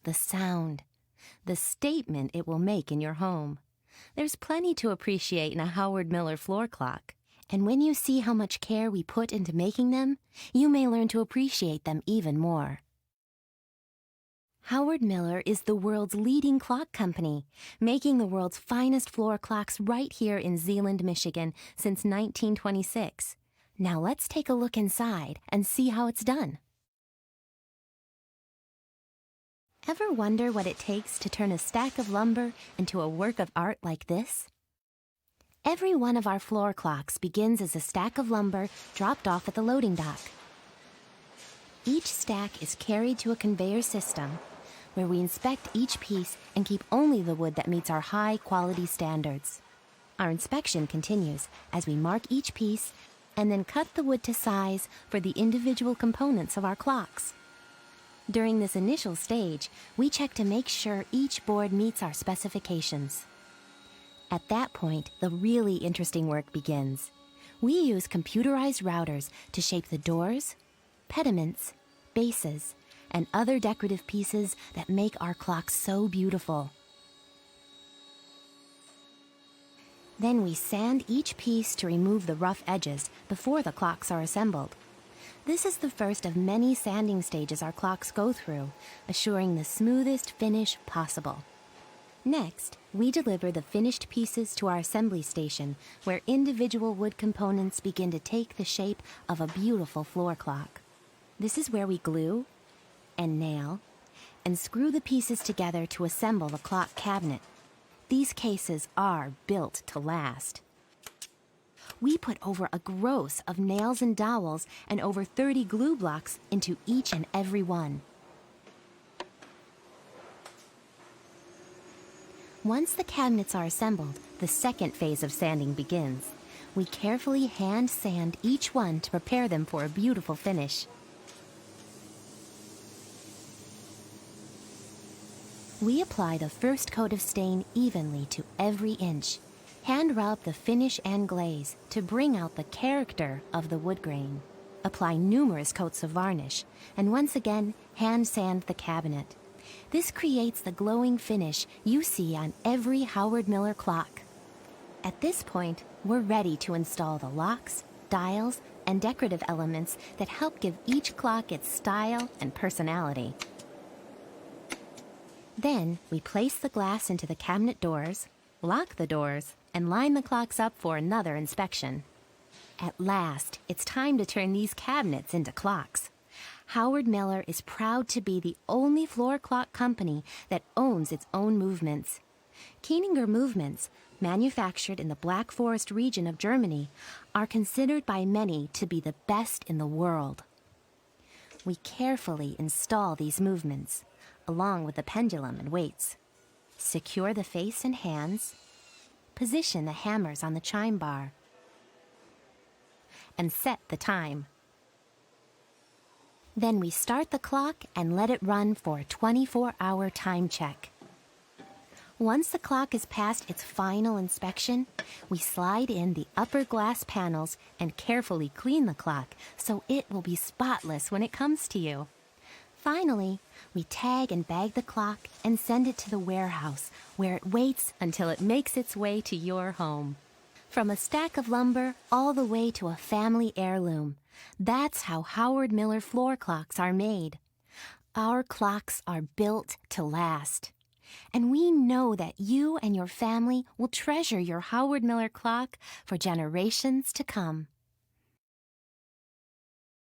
the sound, the statement it will make in your home. There's plenty to appreciate in a Howard Miller floor clock. And when you see how much care we put into making them, you may learn to appreciate them even more. Howard Miller is the world's leading clock company, making the world's finest floor clocks right here in Zeeland, Michigan since 1926. Now let's take a look inside and see how it's done. Ever wonder what it takes to turn a stack of lumber into a work of art like this? Every one of our floor clocks begins as a stack of lumber dropped off at the loading dock. Each stack is carried to a conveyor system where we inspect each piece and keep only the wood that meets our high-quality standards. Our inspection continues as we mark each piece and then cut the wood to size for the individual components of our clocks. During this initial stage, we check to make sure each board meets our specifications. At that point, the really interesting work begins. We use computerized routers to shape the doors, pediments, bases, and other decorative pieces that make our clocks so beautiful. Then we sand each piece to remove the rough edges before the clocks are assembled. This is the first of many sanding stages our clocks go through, assuring the smoothest finish possible. Next, we deliver the finished pieces to our assembly station, where individual wood components begin to take the shape of a beautiful floor clock. This is where we glue and nail and screw the pieces together to assemble the clock cabinet. These cases are built to last. We put over a gross of nails and dowels and over 30 glue blocks into each and every one. Once the cabinets are assembled, the second phase of sanding begins. We carefully hand sand each one to prepare them for a beautiful finish. We apply the first coat of stain evenly to every inch. Hand rub the finish and glaze to bring out the character of the wood grain. Apply numerous coats of varnish, and once again, hand sand the cabinet. This creates the glowing finish you see on every Howard Miller clock. At this point, we're ready to install the locks, dials, and decorative elements that help give each clock its style and personality. Then, we place the glass into the cabinet doors, lock the doors, and line the clocks up for another inspection. At last, it's time to turn these cabinets into clocks. Howard Miller is proud to be the only floor clock company that owns its own movements. Kieninger movements, manufactured in the Black Forest region of Germany, are considered by many to be the best in the world. We carefully install these movements, along with the pendulum and weights. Secure the face and hands, position the hammers on the chime bar, and set the time. Then we start the clock and let it run for a 24-hour time check. Once the clock has passed its final inspection, we slide in the upper glass panels and carefully clean the clock so it will be spotless when it comes to you. Finally, we tag and bag the clock and send it to the warehouse, where it waits until it makes its way to your home. From a stack of lumber all the way to a family heirloom, that's how Howard Miller floor clocks are made. Our clocks are built to last. And we know that you and your family will treasure your Howard Miller clock for generations to come.